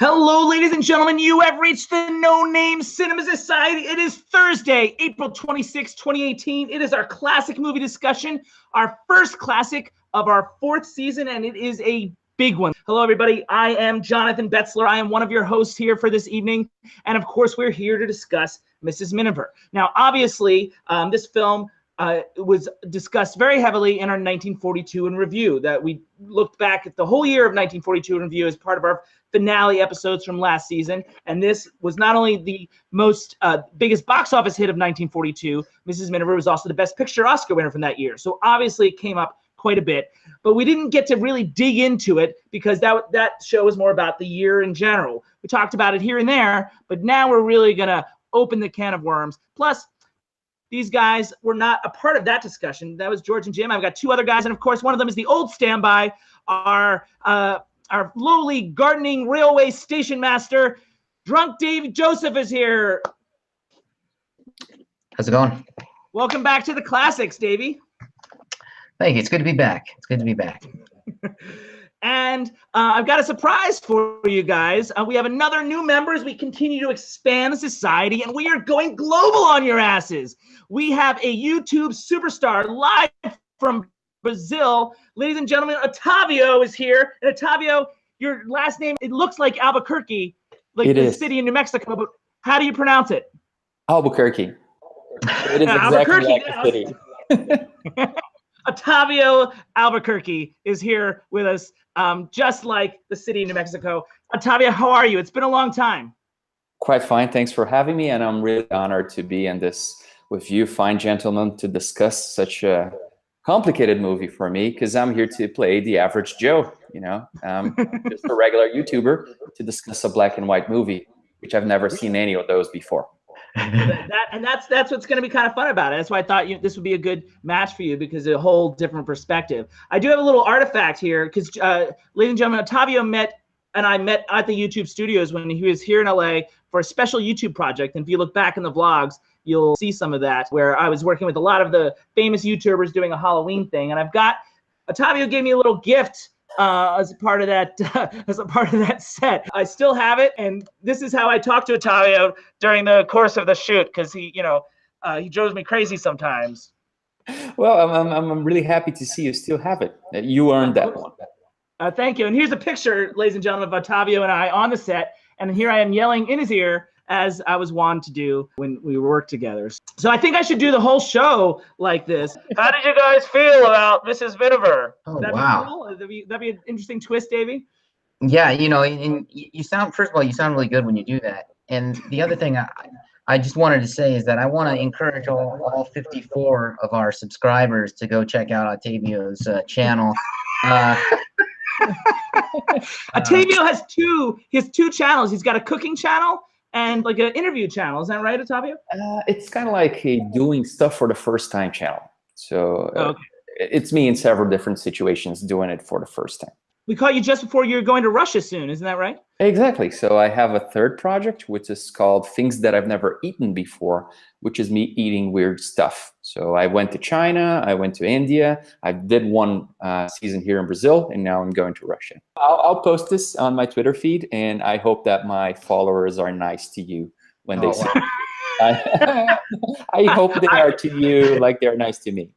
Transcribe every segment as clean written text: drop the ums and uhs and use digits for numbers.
Hello, ladies and gentlemen. You have reached the No Name Cinema Society. It is Thursday, April 26, 2018. It is our classic movie discussion, our first classic of our fourth season, and it is a big one. Hello, everybody. I am Jonathan Betzler. I am one of your hosts here for this evening. And of course, we're here to discuss Mrs. Miniver. Now, obviously, this film was discussed very heavily in our 1942 in review, that we looked back at the whole year of 1942 in review as part of our finale episodes from last season. And this was not only the most biggest box office hit of 1942, Mrs. Miniver was also the Best Picture Oscar winner from that year. So obviously it came up quite a bit, but we didn't get to really dig into it because that show was more about the year in general. We talked about it here and there, but now we're really gonna open the can of worms. Plus, these guys were not a part of that discussion. That was George and Jim. I've got two other guys, and of course, one of them is the old standby, our lowly gardening railway station master, Drunk Dave Joseph is here. How's it going? Welcome back to the classics, Davey. Thank you. It's good to be back. It's good to be back. And I've got a surprise for you guys. We have another new member as we continue to expand the society, and we are going global on your asses. We have a YouTube superstar live from Brazil. Ladies and gentlemen, Otavio is here. And Otavio, your last name, it looks like Albuquerque, like the city in New Mexico, but how do you pronounce it? Albuquerque. It is exactly like the city. Otavio Albuquerque is here with us, just like the city of New Mexico. Otavio, how are you? It's been a long time. Quite fine. Thanks for having me, and I'm really honored to be in this with you, fine gentlemen, to discuss such a complicated movie for me, because I'm here to play the average Joe, just a regular YouTuber to discuss a black and white movie, which I've never seen any of those before. That's what's going to be kind of fun about it. That's why I thought this would be a good match for you, because a whole different perspective. I do have a little artifact here because, ladies and gentlemen, Otavio and I met at the YouTube studios when he was here in LA for a special YouTube project. And if you look back in the vlogs, you'll see some of that, where I was working with a lot of the famous YouTubers doing a Halloween thing. And Otavio gave me a little gift as a part of that set. I still have it, and this is how I talk to Otavio during the course of the shoot, because he drives me crazy sometimes. Well, I'm really happy to see you still have it. You earned that one. Thank you. And here's a picture, ladies and gentlemen, of Otavio and I on the set, and here I am yelling in his ear, as I was wont to do when we worked together. So I think I should do the whole show like this. How did you guys feel about Mrs. Miniver? Oh, wow. Cool? That'd be an interesting twist, Davey. Yeah, and you sound, first of all, you sound really good when you do that. And the other thing I just wanted to say is that I want to encourage all 54 of our subscribers to go check out Otavio's channel. Otavio has two channels. He's got a cooking channel and like an interview channel. Is that right, Otavio? It's kind of like a doing stuff for the first time channel. So it's me in several different situations doing it for the first time. We caught you just before you're going to Russia soon, isn't that right? Exactly. So I have a third project, which is called Things That I've Never Eaten Before, which is me eating weird stuff. So I went to China, I went to India, I did one season here in Brazil, and now I'm going to Russia. I'll post this on my Twitter feed, and I hope that my followers are nice to you when they see it. I hope they are to you like they're nice to me.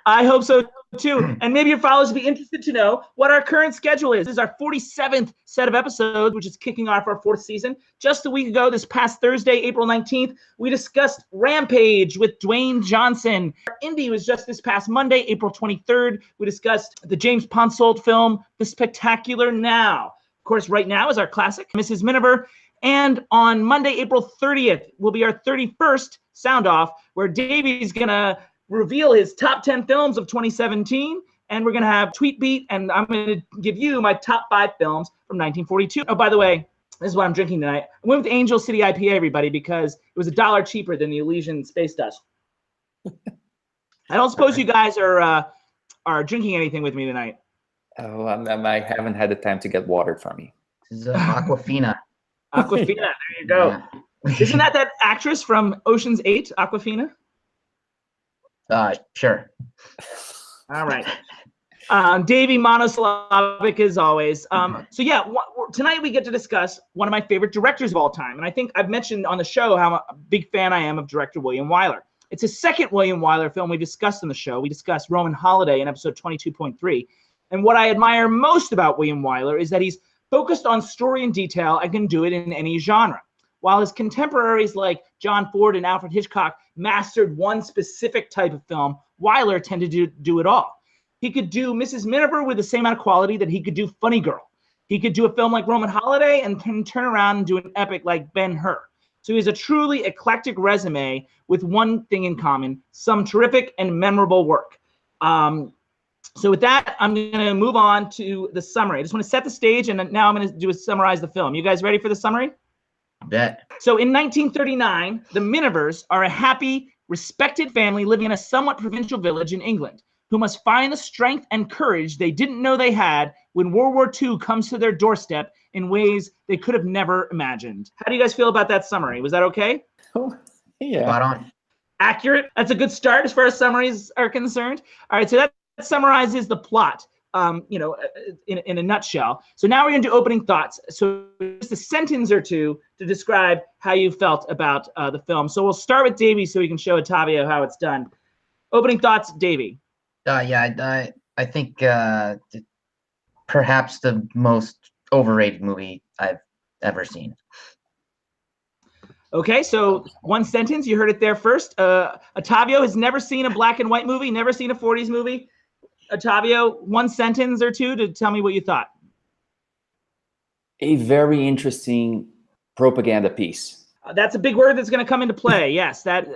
I hope so too. And maybe your followers will be interested to know what our current schedule is. This is our 47th set of episodes, which is kicking off our fourth season. Just a week ago, this past Thursday, April 19th, we discussed Rampage with Dwayne Johnson. Our indie was just this past Monday, April 23rd. We discussed the James Ponsoldt film, The Spectacular Now. Of course, right now is our classic, Mrs. Miniver. And on Monday, April 30th, will be our 31st Sound Off, where Davey's going to reveal his top 10 films of 2017, and we're going to have Tweet Beat, and I'm going to give you my top 5 films from 1942. Oh, by the way, this is what I'm drinking tonight. I went with Angel City IPA, everybody, because it was $1 cheaper than the Elysian Space Dust. I don't suppose you guys are drinking anything with me tonight. Oh, I haven't had the time to get water from you. This is Aquafina. Aquafina, there you go. Yeah. Isn't that actress from Ocean's 8, Aquafina? Sure. All right. Davey monosyllabic as always. So yeah, tonight we get to discuss one of my favorite directors of all time. And I think I've mentioned on the show how a big fan I am of director William Wyler. It's his second William Wyler film we discussed on the show. We discussed Roman Holiday in episode 22.3. And what I admire most about William Wyler is that he's focused on story and detail and can do it in any genre. While his contemporaries like John Ford and Alfred Hitchcock mastered one specific type of film, Wyler tended to do it all. He could do Mrs. Miniver with the same amount of quality that he could do Funny Girl. He could do a film like Roman Holiday and can turn around and do an epic like Ben-Hur. So he has a truly eclectic resume with one thing in common, some terrific and memorable work. So with that, I'm going to move on to the summary. I just want to set the stage, and now I'm going to summarize the film. You guys ready for the summary? Bet. So in 1939, the Minivers are a happy, respected family living in a somewhat provincial village in England who must find the strength and courage they didn't know they had when World War II comes to their doorstep in ways they could have never imagined. How do you guys feel about that summary? Was that okay? Oh, yeah. Spot on. Accurate. That's a good start as far as summaries are concerned. All right, so that summarizes the plot, in a nutshell. So now we're going to do opening thoughts. So just a sentence or two to describe how you felt about the film. So we'll start with Davey so we can show Ottavio how it's done. Opening thoughts, Davey. Yeah, I think perhaps the most overrated movie I've ever seen. Okay, so one sentence, you heard it there first. Ottavio has never seen a black and white movie, never seen a 40s movie. Ottavio, one sentence or two to tell me what you thought. A very interesting propaganda piece. That's a big word that's going to come into play. Yes, that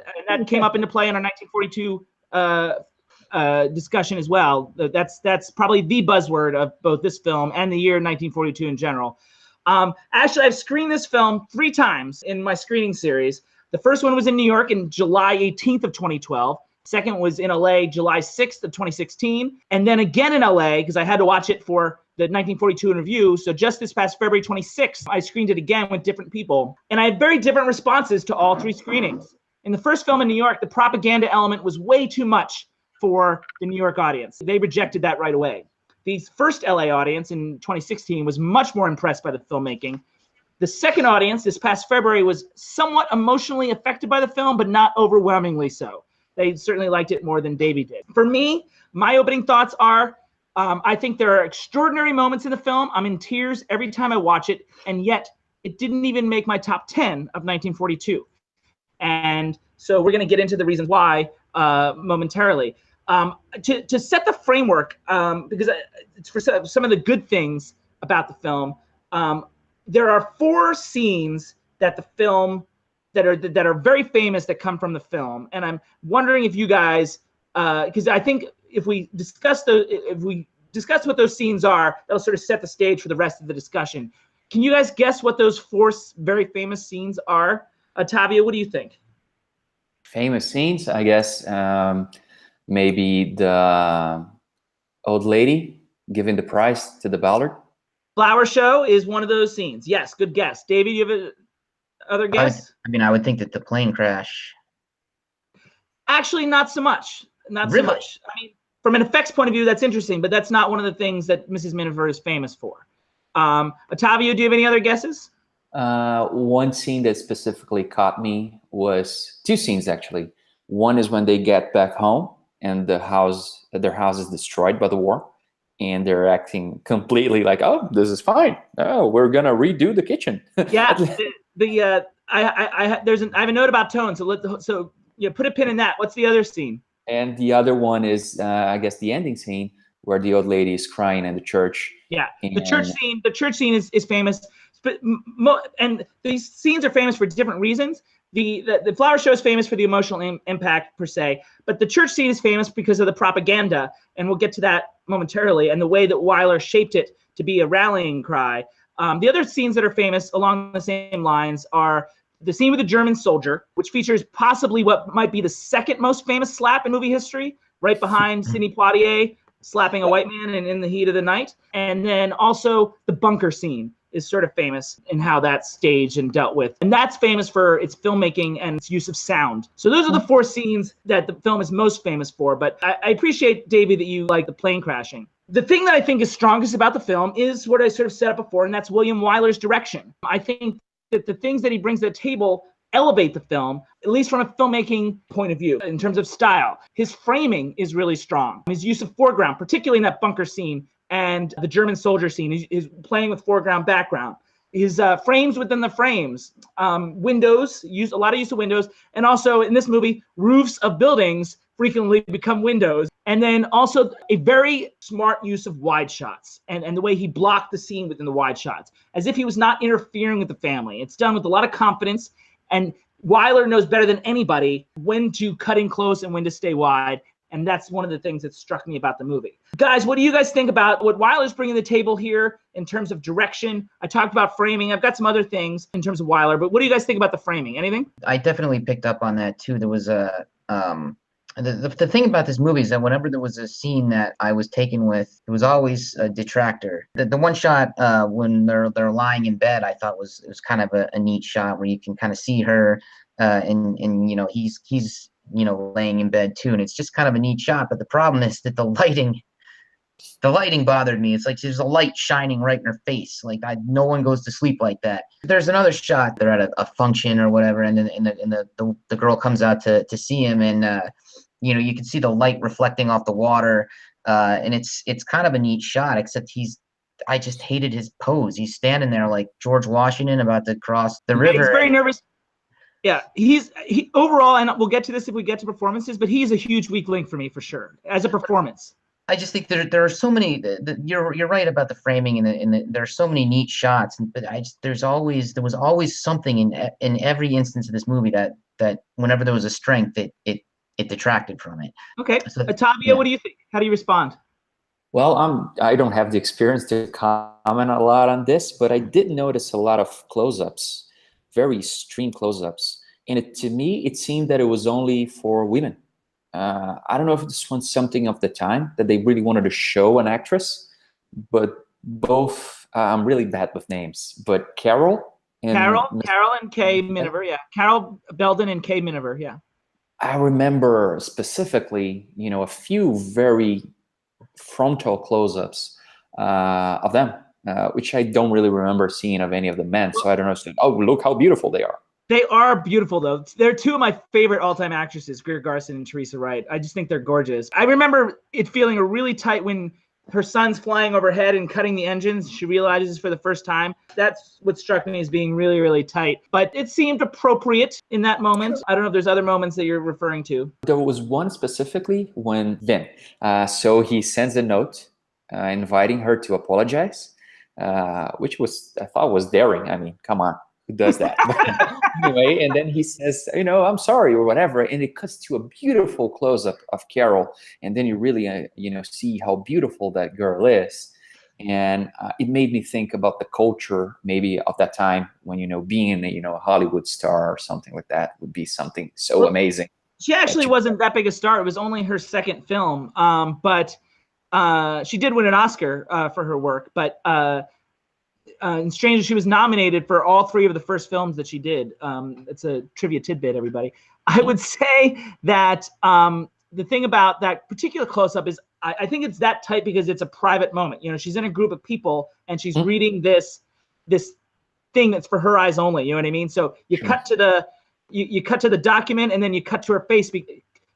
came up into play in our 1942 discussion as well. That's probably the buzzword of both this film and the year 1942 in general. Actually, I've screened this film 3 times in my screening series. The first one was in New York in July 18th of 2012. Second was in LA, July 6th of 2016. And then again in LA, because I had to watch it for the 1942 in review. So just this past February 26th, I screened it again with different people. And I had very different responses to all 3 screenings. In the first film in New York, the propaganda element was way too much for the New York audience. They rejected that right away. The first LA audience in 2016 was much more impressed by the filmmaking. The second audience this past February was somewhat emotionally affected by the film, but not overwhelmingly so. They certainly liked it more than Davey did. For me, my opening thoughts are, I think there are extraordinary moments in the film. I'm in tears every time I watch it, and yet it didn't even make my top 10 of 1942. And so we're going to get into the reasons why momentarily. To set the framework, because it's for some of the good things about the film, there are 4 scenes that the film that are very famous that come from the film, and I'm wondering if you guys, because I think if we discuss what those scenes are, that'll sort of set the stage for the rest of the discussion. Can you guys guess what those 4 very famous scenes are? Ottavio, what do you think? Famous scenes, I guess. Maybe the old lady giving the prize to the ballard. Flower show is one of those scenes. Yes, good guess. David, you have other guess? I would think that the plane crash. Actually, not so much. Not Really? so much. I mean, from an effects point of view, that's interesting, but that's not one of the things that Mrs. Miniver is famous for. Ottavio, do you have any other guesses? One scene that specifically caught me was 2 scenes, actually. One is when they get back home and their house is destroyed by the war, and they're acting completely like, oh, this is fine. Oh, we're gonna redo the kitchen. Yeah, I have a note about tone, so put a pin in that. What's the other scene? And the other one is, I guess, the ending scene where the old lady is crying in the church. Yeah, the church scene is famous, but and these scenes are famous for different reasons. The flower show is famous for the emotional impact per se, but the church scene is famous because of the propaganda, and we'll get to that momentarily, and the way that Wyler shaped it to be a rallying cry. The other scenes that are famous along the same lines are the scene with the German soldier, which features possibly what might be the second most famous slap in movie history, right behind Sidney Poitier slapping a white man in the heat of the night. And then also the bunker scene is sort of famous in how that's staged and dealt with. And that's famous for its filmmaking and its use of sound. So those are the 4 scenes that the film is most famous for. But I appreciate, Davey, that you like the plane crashing. The thing that I think is strongest about the film is what I sort of set up before, and that's William Wyler's direction. I think that the things that he brings to the table elevate the film, at least from a filmmaking point of view, in terms of style. His framing is really strong. His use of foreground, particularly in that bunker scene and the German soldier scene, is playing with foreground, background. His frames within the frames, windows, use a lot of use of windows, and also in this movie, roofs of buildings frequently become windows. And then also a very smart use of wide shots and the way he blocked the scene within the wide shots, as if he was not interfering with the family. It's done with a lot of confidence, and Wyler knows better than anybody when to cut in close and when to stay wide. And that's one of the things that struck me about the movie. Guys, what do you guys think about what Wyler's bringing to the table here in terms of direction? I talked about framing. I've got some other things in terms of Wyler, but what do you guys think about the framing? Anything? I definitely picked up on that too. There was a the thing about this movie is that whenever there was a scene that I was taken with, it was always a detractor. The one shot when they're lying in bed, I thought was kind of a neat shot where you can kind of see her and you know he's you know laying in bed too, and it's just kind of a neat shot. But the problem is that the lighting bothered me. It's like there's a light shining right in her face. Like no one goes to sleep like that. There's another shot. They're at a function or whatever, and then the girl comes out to see him, and you know you can see the light reflecting off the water, and it's kind of a neat shot. Except I just hated his pose. He's standing there like George Washington about to cross the river. He's very nervous. Yeah, he overall, and we'll get to this if we get to performances, but he's a huge weak link for me for sure as a performance. I just think there are so many. You're right about the framing and there are so many neat shots, but there was always something in every instance of this movie that whenever there was a strength, it detracted from it. Okay, so, Otavio, yeah. What do you think? How do you respond? Well, I don't have the experience to comment a lot on this, but I did notice a lot of close-ups, very extreme close-ups, and to me it seemed that it was only for women. I don't know if this was something of the time that they really wanted to show an actress, but both, I'm really bad with names, but Carol and Kay Miniver, yeah. Carol Belden and Kay Miniver, yeah. I remember specifically, you know, a few very frontal close-ups of them, which I don't really remember seeing of any of the men. So I don't know. So, oh, look how beautiful they are. They are beautiful, though. They're two of my favorite all-time actresses, Greer Garson and Teresa Wright. I just think they're gorgeous. I remember it feeling really tight when her son's flying overhead and cutting the engines. She realizes for the first time. That's what struck me as being really, really tight. But it seemed appropriate in that moment. I don't know if there's other moments that you're referring to. There was one specifically when Vin. So he sends a note inviting her to apologize, which I thought was daring. I mean, come on. Who does that? Anyway, and then he says, you know, I'm sorry or whatever, and it cuts to a beautiful close-up of Carol, and then you really, you know, see how beautiful that girl is, and it made me think about the culture maybe of that time when, you know, being a Hollywood star or something like that would be something so amazing. She actually wasn't that big a star. It was only her second film, but she did win an Oscar for her work, but. And strangely, she was nominated for all three of the first films that she did. It's a trivia tidbit, everybody. I would say that the thing about that particular close-up is I think it's that tight because it's a private moment. You know, she's in a group of people and she's reading this thing that's for her eyes only. You know what I mean? So you cut to the document and then you cut to her face.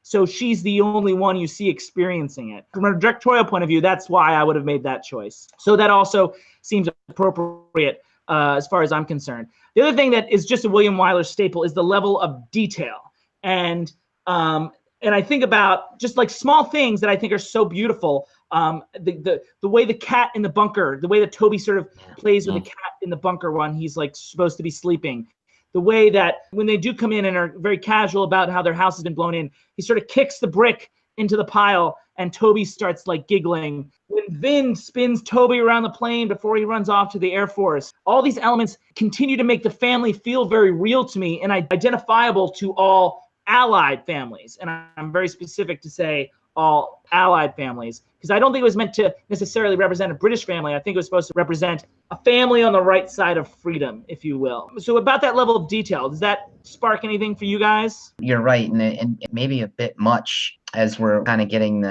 So she's the only one you see experiencing it. From a directorial point of view, that's why I would have made that choice. So that also seems appropriate as far as I'm concerned. The other thing that is just a William Wyler staple is the level of detail. And I think about just like small things that I think are so beautiful. The way the cat in the bunker, the way that Toby sort of plays with the cat in the bunker when he's like supposed to be sleeping. The way that when they do come in and are very casual about how their house has been blown in, he sort of kicks the brick into the pile and Toby starts like giggling. When Vin spins Toby around the plane before he runs off to the Air Force, all these elements continue to make the family feel very real to me and identifiable to all Allied families. And I'm very specific to say all Allied families, because I don't think it was meant to necessarily represent a British family. I think it was supposed to represent a family on the right side of freedom, if you will. So about that level of detail, does that spark anything for you guys? You're right, and maybe a bit much as we're kind of getting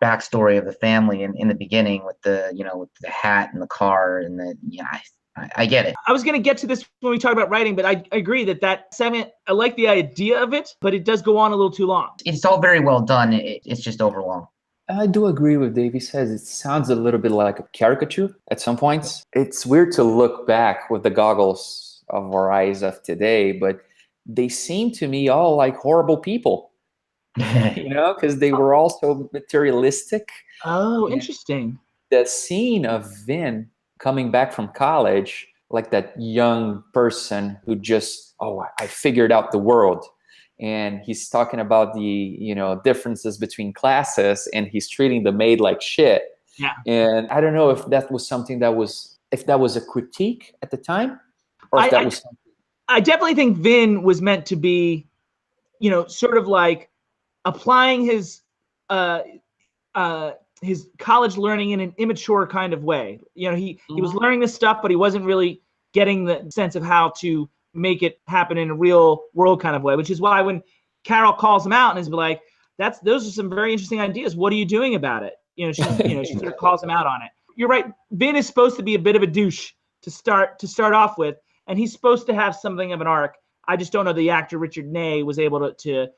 backstory of the family in the beginning with the, with the hat and the car and the, I get it. I was going to get to this when we talk about writing, but I agree that segment, I like the idea of it, but it does go on a little too long. It's all very well done. It's just overlong. I do agree with Dave. He says it sounds a little bit like a caricature at some points. It's weird to look back with the goggles of our eyes of today, but they seem to me all like horrible people, because they were all so materialistic. Oh, interesting. The scene of Vin coming back from college, like that young person who just, I figured out the world. And he's talking about the, differences between classes, and he's treating the maid like shit. Yeah. And I don't know if that was something if that was a critique at the time, or if that was something. I definitely think Vin was meant to be, sort of like applying his college learning in an immature kind of way. He was learning this stuff, but he wasn't really getting the sense of how to make it happen in a real world kind of way, which is why when Carol calls him out and is like, those are some very interesting ideas. What are you doing about it? She sort of calls him out on it. You're right. Vin is supposed to be a bit of a douche to start off with, and he's supposed to have something of an arc. I just don't know the actor Richard Ney was able to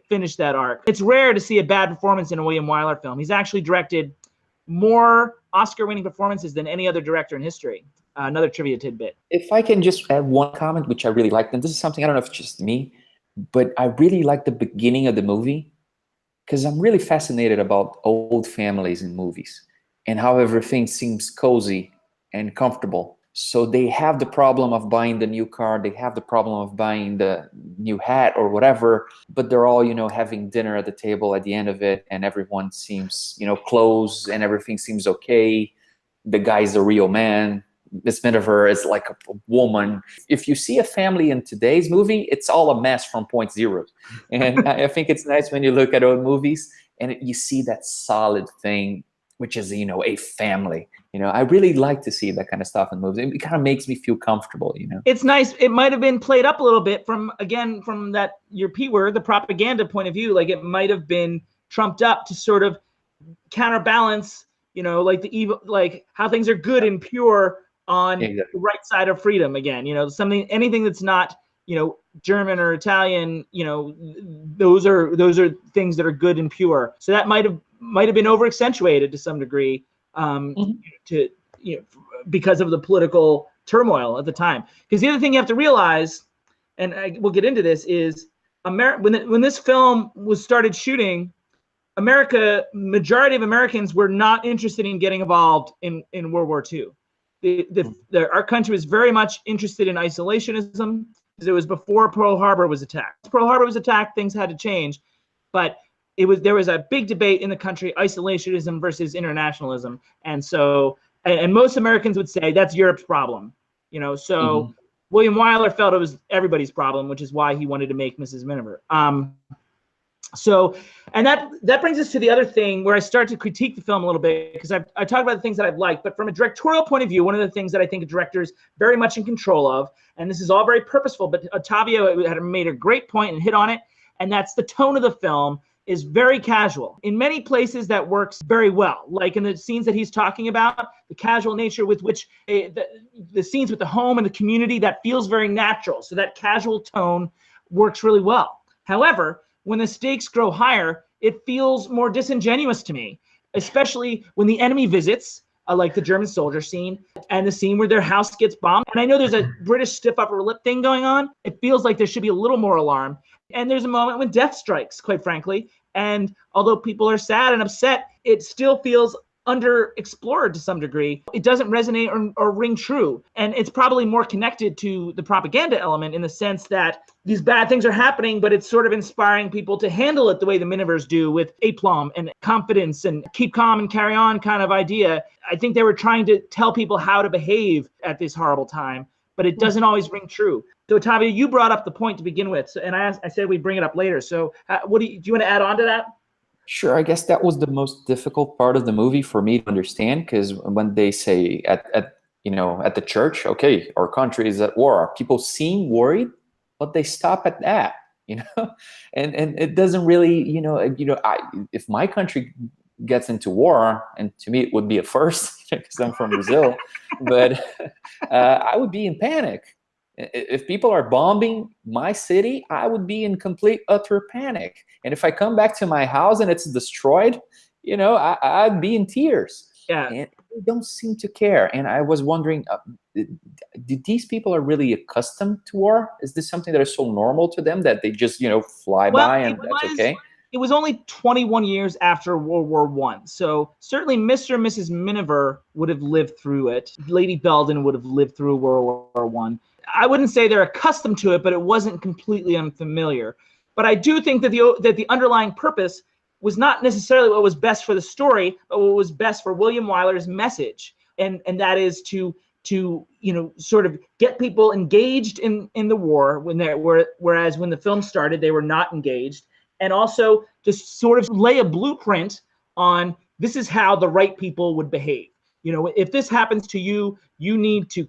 finish that arc. It's rare to see a bad performance in a William Wyler film. He's actually directed more Oscar-winning performances than any other director in history. Another trivia tidbit. If I can just add one comment, which I really liked, and this is something, I don't know if it's just me, but I really like the beginning of the movie, because I'm really fascinated about old families in movies and how everything seems cozy and comfortable. So they have the problem of buying the new car, they have the problem of buying the new hat or whatever, but they're all, having dinner at the table at the end of it, and everyone seems, close, and everything seems okay. The guy's a real man. Miss Miniver is like a woman. If you see a family in today's movie, it's all a mess from point zero. And I think it's nice when you look at old movies and you see that solid thing, which is, a family. I really like to see that kind of stuff in movies. It kind of makes me feel comfortable, It's nice. It might have been played up a little bit from that, your P word, the propaganda point of view. Like it might have been trumped up to sort of counterbalance, like the evil, like how things are good and pure on the right side of freedom again. Anything that's not, German or Italian, those are things that are good and pure. So that might have been over accentuated to some degree, because of the political turmoil at the time. Because the other thing you have to realize, and we'll get into this, is when this film was started shooting, majority of Americans were not interested in getting involved in World War II. Our country was very much interested in isolationism, because it was before Pearl Harbor was attacked. Pearl Harbor was attacked, things had to change, but there was a big debate in the country, isolationism versus internationalism, and so most Americans would say that's Europe's problem, So William Wyler felt it was everybody's problem, which is why he wanted to make Mrs. Miniver. So, and that brings us to the other thing where I start to critique the film a little bit, because I talk about the things that I've liked, but from a directorial point of view, one of the things that I think a director is very much in control of, and this is all very purposeful, but Ottavio had made a great point and hit on it, and that's the tone of the film is very casual. In many places that works very well, like in the scenes that he's talking about, the casual nature with which the scenes with the home and the community, that feels very natural. So that casual tone works really well. However, when the stakes grow higher, it feels more disingenuous to me, especially when the enemy visits, like the German soldier scene and the scene where their house gets bombed. And I know there's a British stiff upper lip thing going on. It feels like there should be a little more alarm. And there's a moment when death strikes, quite frankly. And although people are sad and upset, it still feels underexplored to some degree. It doesn't resonate or ring true. And it's probably more connected to the propaganda element in the sense that these bad things are happening, but it's sort of inspiring people to handle it the way the Minivers do, with aplomb and confidence and keep calm and carry on kind of idea. I think they were trying to tell people how to behave at this horrible time, but it doesn't always ring true. So Ottavio, you brought up the point to begin with, and I said we'd bring it up later. So do you want to add on to that? Sure. I guess that was the most difficult part of the movie for me to understand, because when they say at the church, okay, our country is at war, people seem worried, but they stop at that, and it doesn't really, if my country gets into war, and to me it would be a first because I'm from Brazil, but I would be in panic. If people are bombing my city, I would be in complete, utter panic. And if I come back to my house and it's destroyed, I'd be in tears. Yeah. And they don't seem to care. And I was wondering, do these people are really accustomed to war? Is this something that is so normal to them that they just, fly by and that's okay? It was only 21 years after World War I. So certainly Mr. and Mrs. Miniver would have lived through it. Lady Belden would have lived through World War I. I wouldn't say they're accustomed to it, but it wasn't completely unfamiliar. But I do think that the underlying purpose was not necessarily what was best for the story, but what was best for William Wyler's message. And that is to sort of get people engaged in the war whereas when the film started, they were not engaged. And also just sort of lay a blueprint on this is how the right people would behave. If this happens to you, you need to.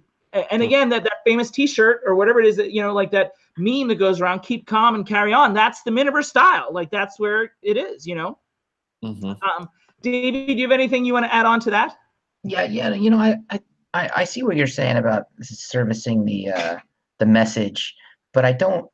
And again, that famous T-shirt or whatever it is that, like that meme that goes around, keep calm and carry on. That's the Miniver style. Like that's where it is, Mm-hmm. David, do you have anything you want to add on to that? Yeah. I see what you're saying about servicing the message, but I don't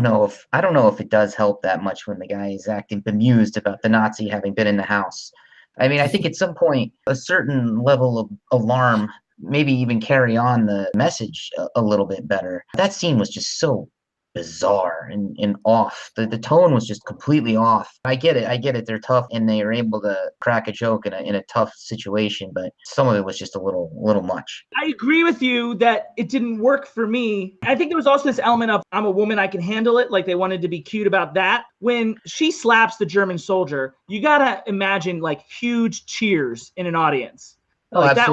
know if it does help that much when the guy is acting bemused about the Nazi having been in the house. I mean, I think at some point a certain level of alarm maybe even carry on the message a little bit better. That scene was just so bizarre and off. The tone was just completely off. I get it. They're tough and they are able to crack a joke in a tough situation, but some of it was just a little much. I agree with you that it didn't work for me. I think there was also this element of I'm a woman, I can handle it. Like they wanted to be cute about that. When she slaps the German soldier, you gotta imagine like huge cheers in an audience. Like that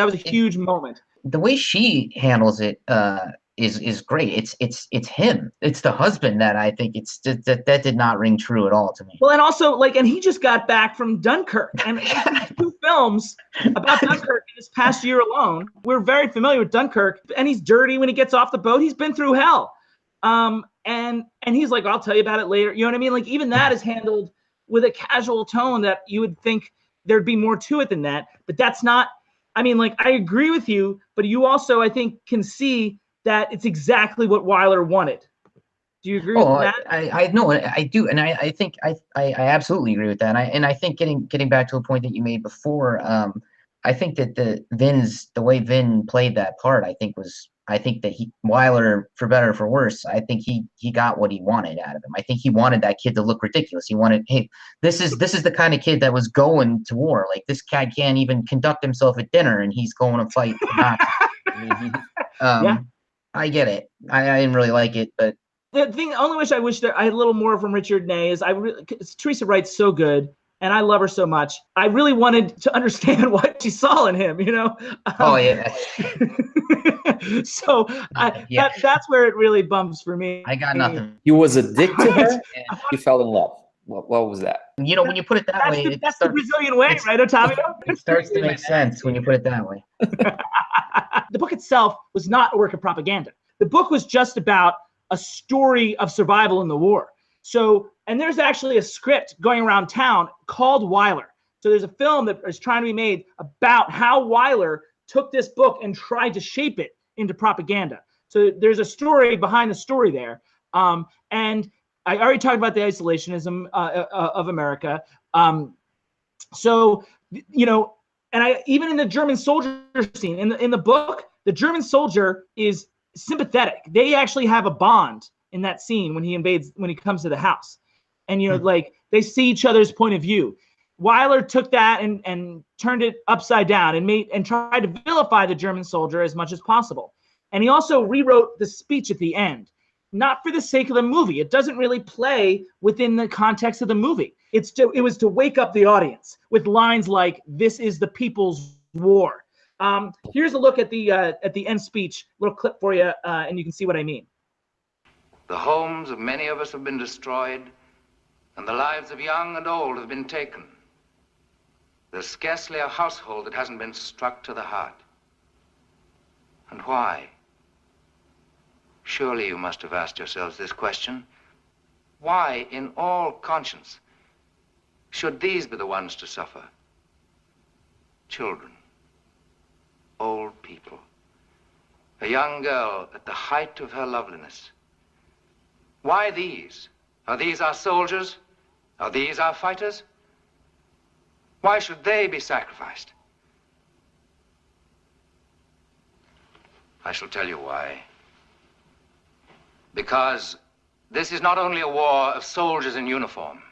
was a huge moment. The way she handles it is great. It's him. It's the husband that I think that did not ring true at all to me. Well, and also and he just got back from Dunkirk, and 2 films about Dunkirk in this past year alone. We're very familiar with Dunkirk, and he's dirty when he gets off the boat. He's been through hell, and he's like, I'll tell you about it later. You know what I mean? Like even that is handled with a casual tone that you would think there'd be more to it than that, but that's not. I mean, like, I agree with you, but you also, I think, can see that it's exactly what Wyler wanted. Do you agree with that? I know, I do, and I think I absolutely agree with that. And I think getting back to a point that you made before, I think that the way Vin played that part, I think that Wyler, for better or for worse, I think he got what he wanted out of him. I think he wanted that kid to look ridiculous. He wanted, hey, this is the kind of kid that was going to war. Like this cat can't even conduct himself at dinner, and he's going to fight Nazis. Yeah. I get it. I didn't really like it, but The only I wish that I had a little more from Richard Ney is Teresa writes so good, and I love her so much. I really wanted to understand what she saw in him, Oh yeah. So that's where it really bumps for me. I got nothing. He was a dick to her, and he fell in love. What was that? When you put it that way, that's the Brazilian way, right, Otávio? It starts to make sense when you put it that way. The book itself was not a work of propaganda. The book was just about a story of survival in the war. So, and there's actually a script going around town called Wyler. So there's a film that is trying to be made about how Wyler took this book and tried to shape it into propaganda. So there's a story behind the story there. And I already talked about the isolationism of America. And even in the German soldier scene, in the book, the German soldier is sympathetic. They actually have a bond in that scene when he comes to the house. And, like they see each other's point of view. Wyler took that and turned it upside down and tried to vilify the German soldier as much as possible. And he also rewrote the speech at the end, not for the sake of the movie. It doesn't really play within the context of the movie. It was to wake up the audience with lines like, "This is the people's war." Here's a look at the end speech, little clip for you, and you can see what I mean. The homes of many of us have been destroyed, and the lives of young and old have been taken. There's scarcely a household that hasn't been struck to the heart. And why? Surely you must have asked yourselves this question. Why, in all conscience, Should these be the ones to suffer? Children, old people, a young girl at the height of her loveliness. Why these? Are these our soldiers? Are these our fighters? Why should they be sacrificed? I shall tell you why. Because this is not only a war of soldiers in uniform.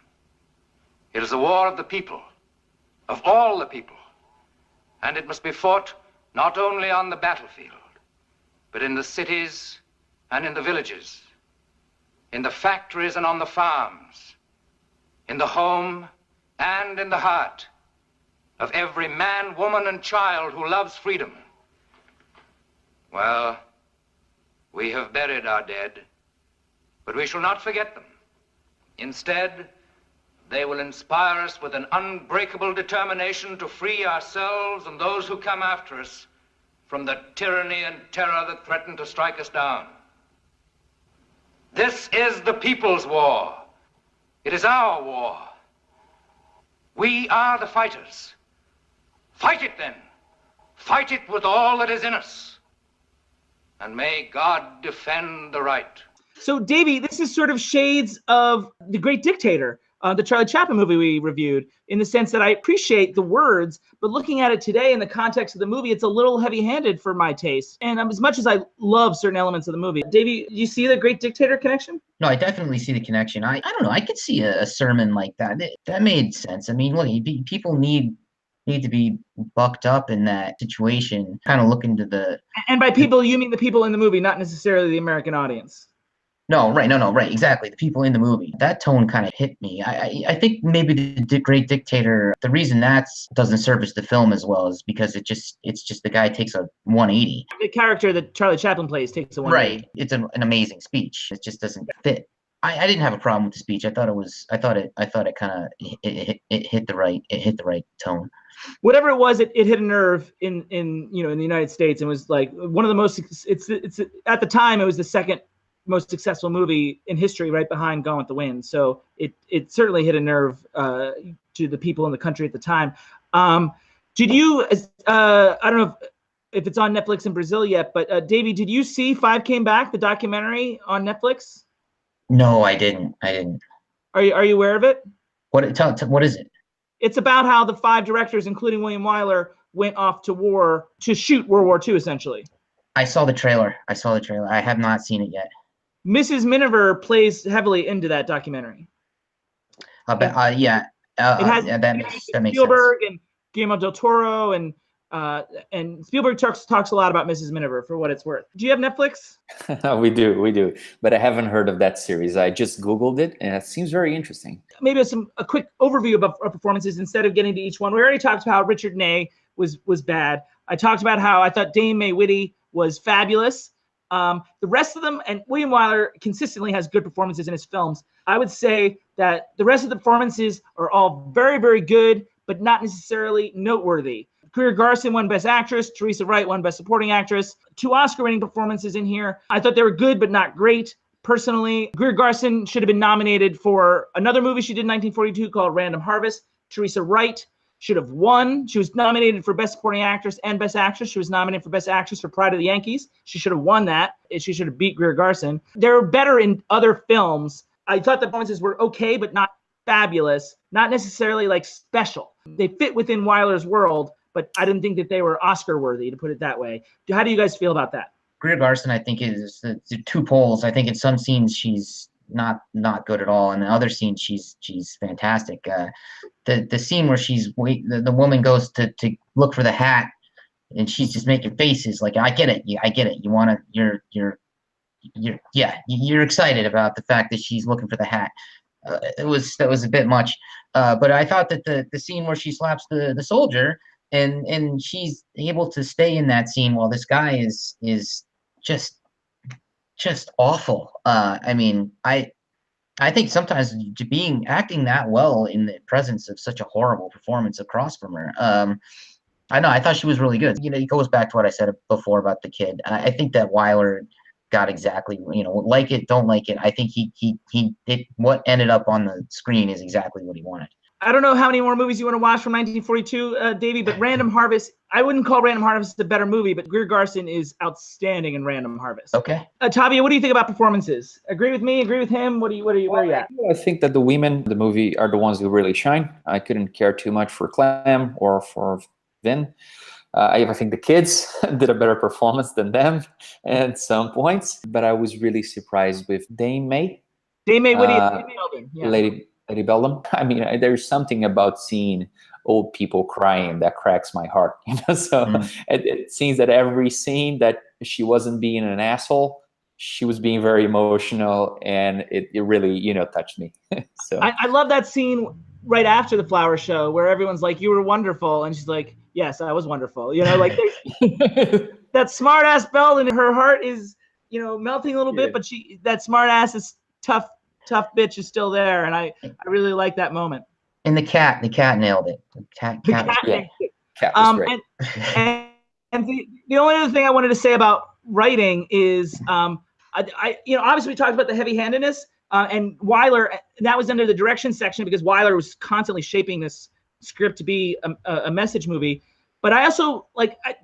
It is a war of the people, of all the people. And it must be fought not only on the battlefield, but in the cities and in the villages, in the factories and on the farms, in the home and in the heart of every man, woman, and child who loves freedom. Well, we have buried our dead, but we shall not forget them. Instead, they will inspire us with an unbreakable determination to free ourselves and those who come after us from the tyranny and terror that threaten to strike us down. This is the people's war. It is our war. We are the fighters. Fight it then. Fight it with all that is in us. And may God defend the right. So, Davey, this is sort of shades of The Great Dictator, the Charlie Chaplin movie we reviewed, in the sense that I appreciate the words, but looking at it today in the context of the movie, it's a little heavy-handed for my taste. And as much as I love certain elements of the movie, Davey, do you see The Great Dictator connection? No, I definitely see the connection. I don't know. I could see a sermon like that. That made sense. I mean, look, people need to be bucked up in that situation, kind of look into the... And by people, you mean the people in the movie, not necessarily the American audience. No, right. No, right. Exactly. The people in the movie. That tone kind of hit me. I think maybe the Great Dictator, the reason that doesn't service the film as well is because it's just the guy takes a 180. The character that Charlie Chaplin plays takes a 180. Right. It's an amazing speech. It just doesn't fit. I didn't have a problem with the speech. I thought it kind of it hit the right tone. Whatever it was, it hit a nerve in the United States, and was like one of the most. It's at the time it was the second most successful movie in history, right behind Gone with the Wind. So it certainly hit a nerve to the people in the country at the time. Did you? I don't know if it's on Netflix in Brazil yet, but Davey, did you see Five Came Back, the documentary on Netflix? No, I didn't. Are you aware of it? What is it? It's about how the 5 directors, including William Wyler, went off to war to shoot World War II, essentially. I saw the trailer. I have not seen it yet. Mrs. Miniver plays heavily into that documentary. Yeah. It has that makes Spielberg sense. and Guillermo del Toro, and Spielberg talks a lot about Mrs. Miniver, for what it's worth. Do you have Netflix? We do. But I haven't heard of that series. I just Googled it, and it seems very interesting. Maybe a quick overview of our performances instead of getting to each one. We already talked about how Richard Ney was bad. I talked about how I thought Dame Mae Whitty was fabulous. The rest of them, and William Wyler consistently has good performances in his films. I would say that the rest of the performances are all very, very good, but not necessarily noteworthy. Greer Garson won Best Actress. Teresa Wright won Best Supporting Actress. 2 Oscar-winning performances in here. I thought they were good, but not great. Personally, Greer Garson should have been nominated for another movie she did in 1942 called Random Harvest. Teresa Wright should have won. She was nominated for Best Supporting Actress and Best Actress. She was nominated for Best Actress for Pride of the Yankees. She should have won that. She should have beat Greer Garson. They were better in other films. I thought the performances were okay, but not fabulous. Not necessarily like special. They fit within Wyler's world, but I didn't think that they were Oscar worthy, to put it that way. How do you guys feel about that? Greer Garson, I think, is the 2 poles. I think in some scenes she's not good at all, and in other scenes she's fantastic. The scene where the woman goes to look for the hat, and she's just making faces like, I get it. You want to, you're excited about the fact that she's looking for the hat. That was a bit much, but I thought that the scene where she slaps the soldier and she's able to stay in that scene while this guy is just awful. I mean, I think sometimes acting that well in the presence of such a horrible performance across from her. I thought she was really good. It goes back to what I said before about the kid. I think that Wyler got exactly, like it, don't like it. I think he did what ended up on the screen is exactly what he wanted. I don't know how many more movies you want to watch from 1942, Davey, but Random Harvest, I wouldn't call Random Harvest a better movie, but Greer Garson is outstanding in Random Harvest. Okay. Tavia, what do you think about performances? Agree with me? Agree with him? Where are you at? I think that the women in the movie are the ones who really shine. I couldn't care too much for Clem or for Vin. I think the kids did a better performance than them at some points, but I was really surprised with Dame May. Dame May, what do you think? Yeah. Lady Bellum. I mean, there's something about seeing old people crying that cracks my heart. So it seems that every scene that she wasn't being an asshole, she was being very emotional, and it really touched me. So I love that scene right after the flower show where everyone's like, "You were wonderful," and she's like, "Yes, I was wonderful." Like that smart ass Belle in her heart is melting a little bit, but that smart ass is tough bitch is still there, and I really like that moment. And the cat nailed it. The cat was great. Cat was great. And the only other thing I wanted to say about writing is, obviously we talked about the heavy-handedness, and Wyler, that was under the direction section because Wyler was constantly shaping this script to be a message movie. But I also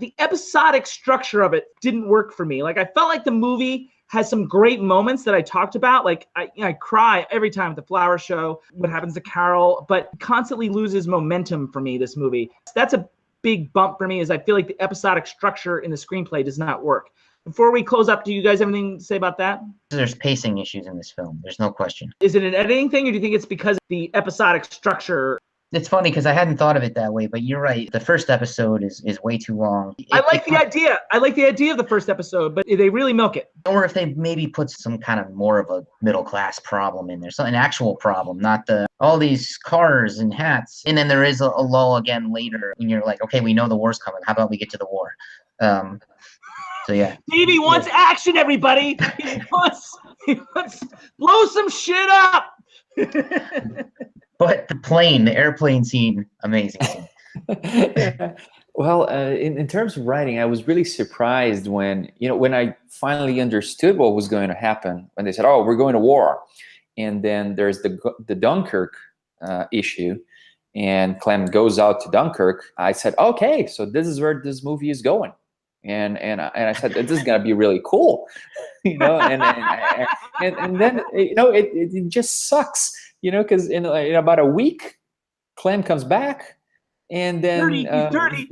the episodic structure of it didn't work for me. I felt like the movie has some great moments that I talked about. I cry every time at the flower show, what happens to Carol, but constantly loses momentum for me, this movie. That's a big bump for me, is I feel like the episodic structure in the screenplay does not work. Before we close up, do you guys have anything to say about that? There's pacing issues in this film. There's no question. Is it an editing thing, or do you think it's because of the episodic structure? It's funny because I hadn't thought of it that way, but you're right. The first episode is way too long. I like the idea. I like the idea of the first episode, but they really milk it. Or if they maybe put some kind of more of a middle class problem in there, so an actual problem, not all these cars and hats. And then there is a lull again later, and you're like, okay, we know the war's coming. How about we get to the war? So yeah. Davey wants action, everybody. He wants blow some shit up. But the airplane scene, amazing scene. Well, in terms of writing, I was really surprised when I finally understood what was going to happen, when they said, "Oh, we're going to war," and then there's the Dunkirk issue, and Clem goes out to Dunkirk. I said, "Okay, so this is where this movie is going," and I said, "This is gonna be really cool," and then it just sucks. Because in about a week, Clem comes back, and then dirty.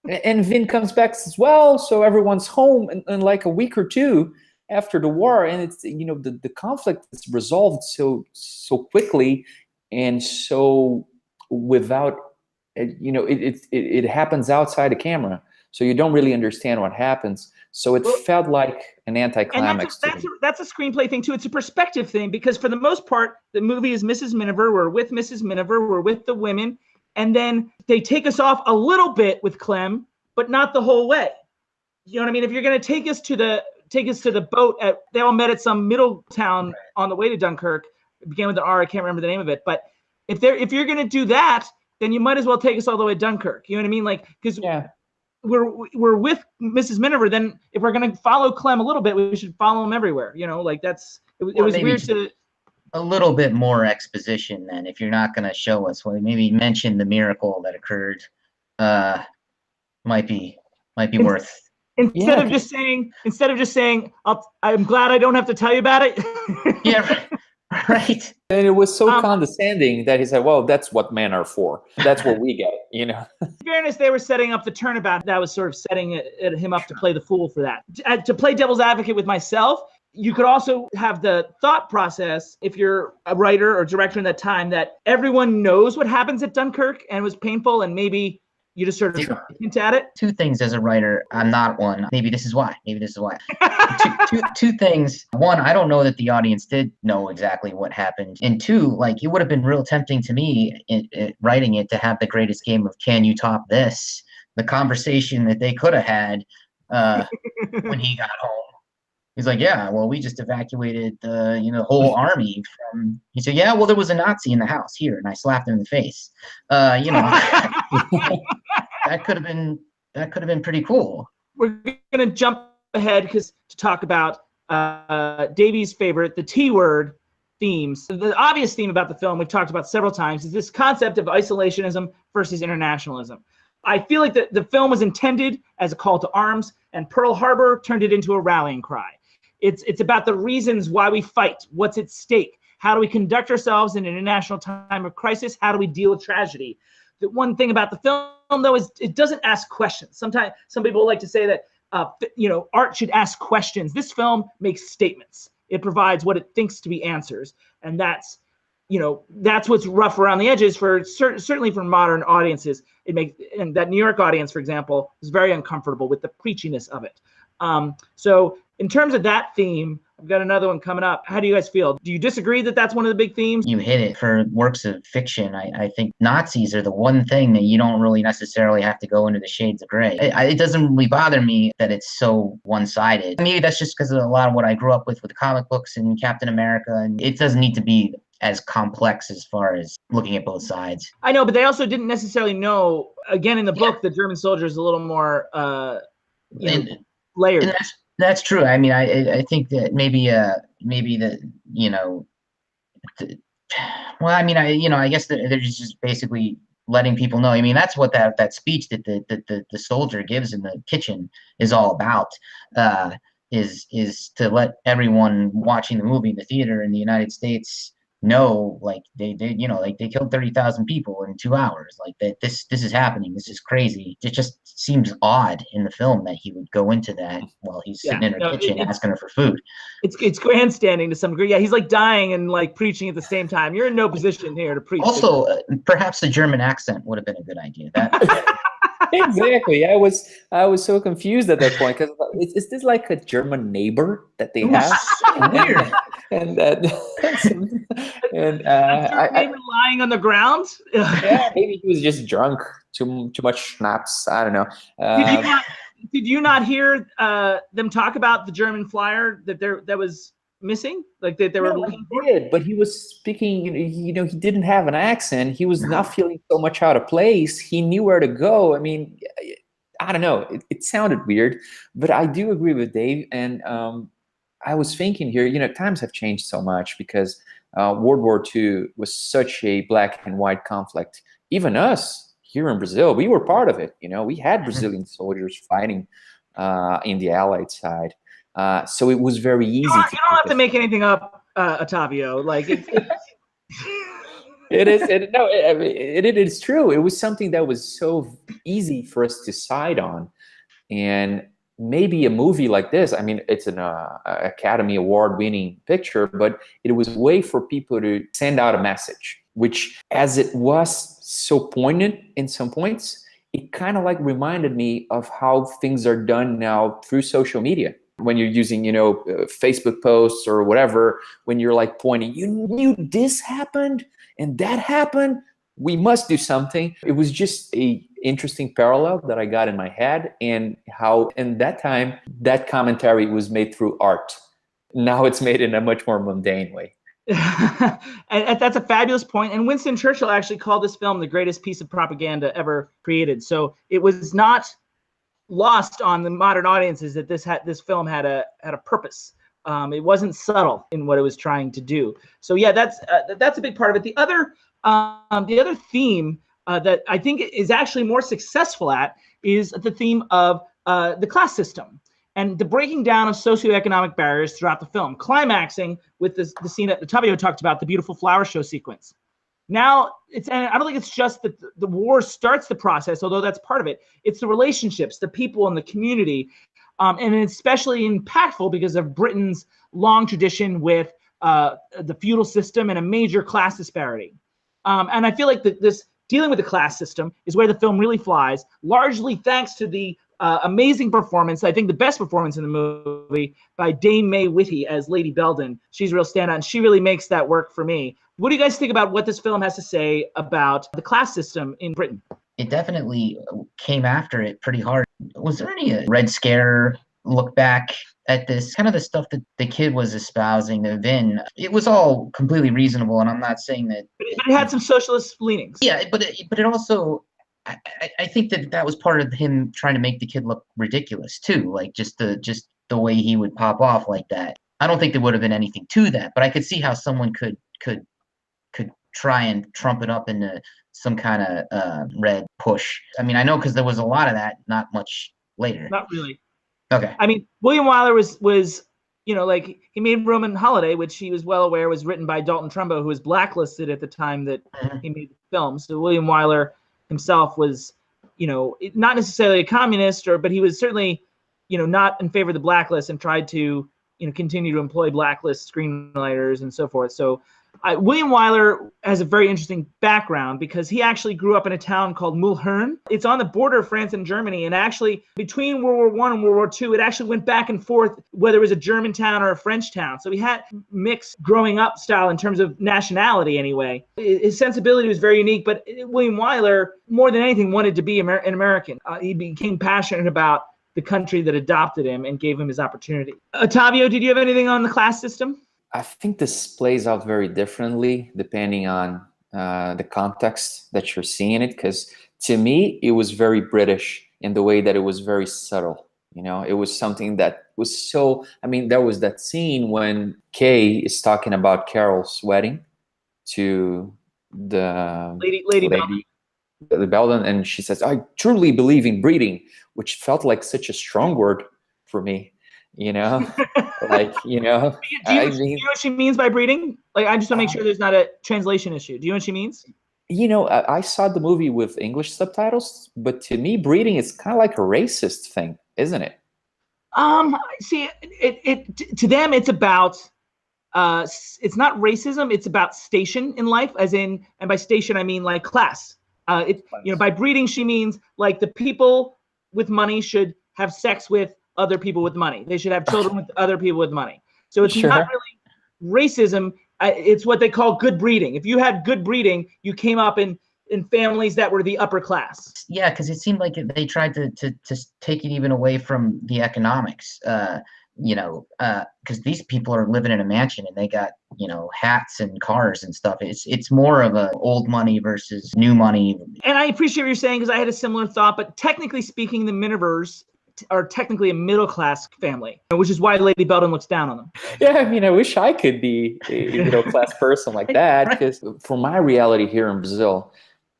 And Vin comes back as well. So everyone's home in like a week or two after the war, and it's the conflict is resolved so quickly, and so without it happens outside the camera, so you don't really understand what happens. So it felt like an anticlimax. That's a screenplay thing too. It's a perspective thing, because for the most part, the movie is Mrs. Miniver. We're with Mrs. Miniver. We're with the women, and then they take us off a little bit with Clem, but not the whole way. You know what I mean? If you're going to take us to the boat they all met at some middle town on the way to Dunkirk. It began with an R. I can't remember the name of it. But if you're going to do that, then you might as well take us all the way to Dunkirk. You know what I mean? Because we're with Mrs. Miniver, then if we're going to follow Clem a little bit, we should follow him everywhere. It was weird to a little bit more exposition. Then if you're not going to show us, well, maybe mention the miracle that occurred. Might be worth. Instead of just saying, I'm glad I don't have to tell you about it. Yeah. Right. And it was so condescending that he said, "Well, that's what men are for. That's what we get." In fairness, they were setting up the turnabout. That was sort of setting him up to play the fool for that. To play devil's advocate with myself, you could also have the thought process, if you're a writer or director in that time, that everyone knows what happens at Dunkirk and it was painful, and maybe you just sort of hint at it. Two things as a writer. I'm not one. Maybe this is why. Two things. One, I don't know that the audience did know exactly what happened. And two, it would have been real tempting to me in writing it to have the greatest game of "Can you top this?" The conversation that they could have had when he got home. He's like, "Yeah, well, we just evacuated the whole army from." He said, "Yeah, well, there was a Nazi in the house here, and I slapped him in the face." That could have been pretty cool. We're gonna jump ahead to talk about Davey's favorite, the T word, themes. The obvious theme about the film we've talked about several times is this concept of isolationism versus internationalism. I feel like the film was intended as a call to arms, and Pearl Harbor turned it into a rallying cry. It's about the reasons why we fight, what's at stake, how do we conduct ourselves in an international time of crisis, how do we deal with tragedy. The one thing about the film, though, is it doesn't ask questions. Sometimes some people like to say that art should ask questions. This film makes statements. It provides what it thinks to be answers, and that's what's rough around the edges for certainly for modern audiences. And that New York audience, for example, is very uncomfortable with the preachiness of it. So in terms of that theme, I've got another one coming up. How do you guys feel? Do you disagree that that's one of the big themes? You hit it. For works of fiction, I think Nazis are the one thing that you don't really necessarily have to go into the shades of gray. It doesn't really bother me that it's so one-sided. Maybe that's just because of a lot of what I grew up with comic books and Captain America, and it doesn't need to be as complex as far as looking at both sides. I know, but they also didn't necessarily know. Again, in the book, the German soldier is a little more layered. And that's true. I mean, I think that maybe well, I mean, I guess that they're just basically letting people know. I mean, that's what that speech that the soldier gives in the kitchen is all about. Is to let everyone watching the movie in the theater in the United States know, like they killed 30,000 people in 2 hours. Like that, this is happening. This is crazy. It just seems odd in the film that he would go into that while he's sitting in her kitchen asking her for food. It's grandstanding to some degree. Yeah, he's like dying and like preaching at the same time. You're in no position here to preach. Also, perhaps the German accent would have been a good idea. Exactly. I was so confused at that point because is this like a German neighbor that they have? So weird. And neighbor lying on the ground. Yeah, maybe he was just drunk, too much schnapps. I don't know. Did you not hear them talk about the German flyer that was missing? Like that they were looking for? He did, but he was speaking. He didn't have an accent. He was not feeling so much out of place. He knew where to go. I mean, I don't know. It sounded weird, but I do agree with Dave. And I was thinking here, times have changed so much because World War II was such a black and white conflict. Even us here in Brazil, we were part of it. We had Brazilian soldiers fighting in the Allied side. So it was very easy. You don't have to make anything up, Ottavio. Like it is. It is true. It was something that was so easy for us to decide on, and maybe a movie like this. I mean, it's an Academy Award-winning picture, but it was a way for people to send out a message. Which, as it was so poignant in some points, it kind of like reminded me of how things are done now through social media. When you're using, Facebook posts or whatever, when you're like pointing, you knew this happened and that happened, we must do something. It was just a interesting parallel that I got in my head, and how in that time, that commentary was made through art. Now it's made in a much more mundane way. And that's a fabulous point. And Winston Churchill actually called this film the greatest piece of propaganda ever created. So it was not lost on the modern audiences that this film had a purpose. It wasn't subtle in what it was trying to do. So yeah, that's a big part of it. The other theme that I think is actually more successful at is the theme of the class system and the breaking down of socioeconomic barriers throughout the film, climaxing with the scene that Ottavio talked about, the beautiful flower show sequence. Now, and I don't think it's just that the war starts the process, although that's part of it. It's the relationships, the people in the community, and it's especially impactful because of Britain's long tradition with the feudal system and a major class disparity. And I feel like this dealing with the class system is where the film really flies, largely thanks to the amazing performance, I think the best performance in the movie, by Dame Mae Whitty as Lady Belden. She's a real standout, and she really makes that work for me. What do you guys think about what this film has to say about the class system in Britain? It definitely came after it pretty hard. Was there any Red Scare look back at this? Kind of the stuff that the kid was espousing, the Vin, it was all completely reasonable, and I'm not saying that... But it had some socialist leanings. Yeah, but it also... I think that was part of him trying to make the kid look ridiculous too, like just the way he would pop off like that. I don't think there would have been anything to that, but I could see how someone could try and trump it up into some kind of red push. I mean, I know because there was a lot of that, not much later. Not really. Okay. I mean, William Wyler was like he made Roman Holiday, which he was well aware was written by Dalton Trumbo, who was blacklisted at the time that he made the film. So William Wyler himself was, not necessarily a communist, but he was certainly, not in favor of the blacklist and tried to, continue to employ blacklist screenwriters and so forth. So William Wyler has a very interesting background because he actually grew up in a town called Mulhern. It's on the border of France and Germany. And actually, between World War I and World War II, it actually went back and forth, whether it was a German town or a French town. So he had mixed growing up style in terms of nationality anyway. His sensibility was very unique, but William Wyler, more than anything, wanted to be an American. He became passionate about the country that adopted him and gave him his opportunity. Ottavio, did you have anything on the class system? I think this plays out very differently depending on the context that you're seeing it. Because to me, it was very British in the way that it was very subtle. It was something that was so. I mean, there was that scene when Kay is talking about Carol's wedding to the Lady Belden, and she says, "I truly believe in breeding," which felt like such a strong word for me. Like, do you know what she means by breeding? Like, I just want to make sure there's not a translation issue. Do you know what she means? I saw the movie with English subtitles, but to me, breeding is kind of like a racist thing, isn't it? See, to them, it's about, it's not racism. It's about station in life, and by station, I mean like class. By breeding, she means like the people with money should have sex with other people with money. They should have children with other people with money. So it's not really racism. It's what they call good breeding. If you had good breeding, you came up in families that were the upper class. Yeah, because it seemed like they tried to take it even away from the economics. Because these people are living in a mansion and they got hats and cars and stuff. It's more of a old money versus new money. And I appreciate what you're saying because I had a similar thought. But technically speaking, the Minivers are technically a middle class family, which is why Lady Belden looks down on them. Yeah, I mean, I wish I could be a middle class person like that, because for my reality here in Brazil,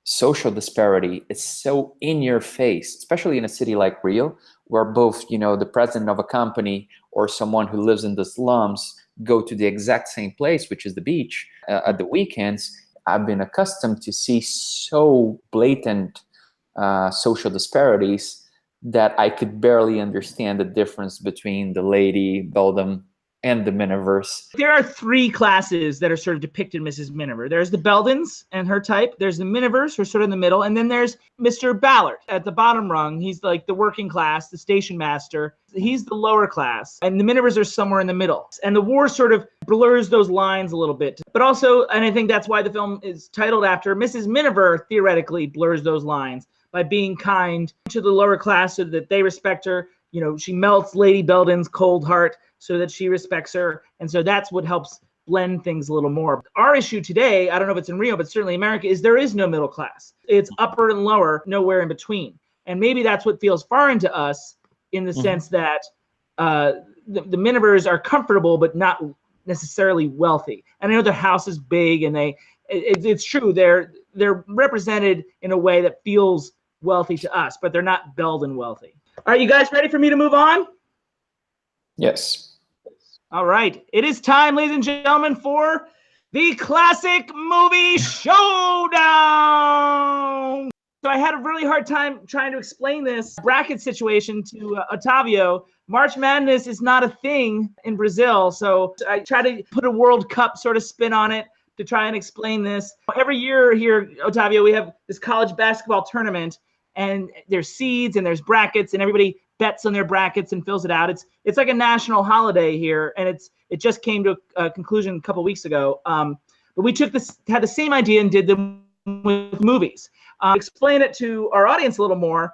social disparity is so in your face, especially in a city like Rio, where both the president of a company or someone who lives in the slums go to the exact same place, which is the beach, at the weekends. I've been accustomed to see so blatant social disparities that I could barely understand the difference between the Lady Belden and the Minivers. There are three classes that are sort of depicted in Mrs. Miniver. There's the Beldens and her type. There's the Minivers, who are sort of in the middle. And then there's Mr. Ballard at the bottom rung. He's like the working class, the station master. He's the lower class. And the Minivers are somewhere in the middle. And the war sort of blurs those lines a little bit. But also, and I think that's why the film is titled after, Mrs. Miniver theoretically blurs those lines by being kind to the lower class so that they respect her. She melts Lady Belden's cold heart so that she respects her. And so that's what helps blend things a little more. Our issue today, I don't know if it's in Rio, but certainly America, is there is no middle class. It's upper and lower, nowhere in between. And maybe that's what feels foreign to us in the sense that the Minivers are comfortable, but not necessarily wealthy. And I know their house is big and it's true. They're represented in a way that feels wealthy to us, but they're not Belden wealthy. All right, you guys ready for me to move on? Yes. All right. It is time, ladies and gentlemen, for the classic movie showdown. So I had a really hard time trying to explain this bracket situation to Ottavio. March Madness is not a thing in Brazil. So I try to put a World Cup sort of spin on it to try and explain this. Every year here, Ottavio, we have this college basketball tournament, and there's seeds and there's brackets, and everybody bets on their brackets and fills it out. It's like a national holiday here, and it just came to a conclusion a couple weeks ago. But we had the same idea and did them with movies. Explain it to our audience a little more.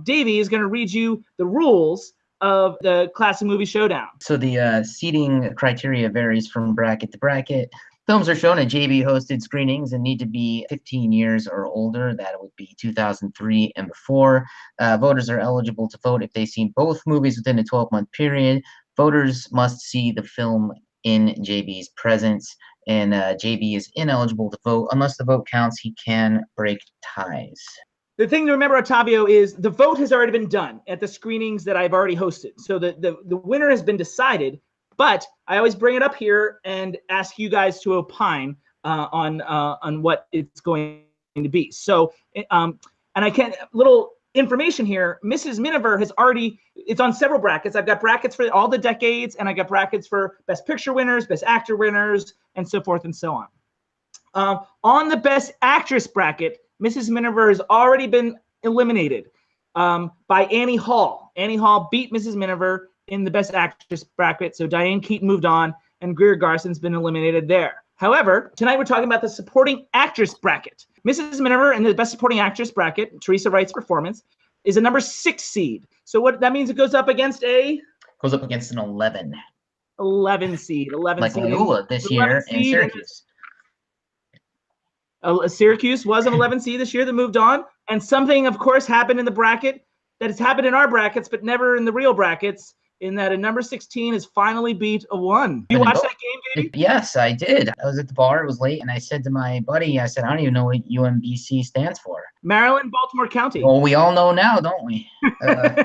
Davey is going to read you the rules of the classic movie showdown. So the seating criteria varies from bracket to bracket. Films are shown at JB-hosted screenings and need to be 15 years or older. That would be 2003 and before. Voters are eligible to vote if they've seen both movies within a 12-month period. Voters must see the film in JB's presence, and JB is ineligible to vote. Unless the vote counts, he can break ties. The thing to remember, Ottavio, is the vote has already been done at the screenings that I've already hosted. So the winner has been decided, but I always bring it up here and ask you guys to opine on what it's going to be. So, and I can, little information here, Mrs. Miniver has already, it's on several brackets. I've got brackets for all the decades, and I got brackets for Best Picture winners, Best Actor winners, and so forth and so on. On the Best Actress bracket, Mrs. Miniver has already been eliminated by Annie Hall. Annie Hall beat Mrs. Miniver in the Best Actress bracket, so Diane Keaton moved on, and Greer Garson's been eliminated there. However, tonight we're talking about the Supporting Actress bracket. Mrs. Miniver in the Best Supporting Actress bracket, Teresa Wright's performance, is a number 6 seed. So what that means, it goes up against a? Goes up against an 11. 11 seed. 11 like seed. Lula this year in Syracuse. Syracuse was an 11 seed this year that moved on. And something, of course, happened in the bracket that has happened in our brackets, but never in the real brackets, in that a number 16 has finally beat a 1. You watched that game, Davey? Yes, I did. I was at the bar. It was late, and I said to my buddy, I said, I don't even know what UMBC stands for. Maryland, Baltimore County. Well, we all know now, don't we? Yeah.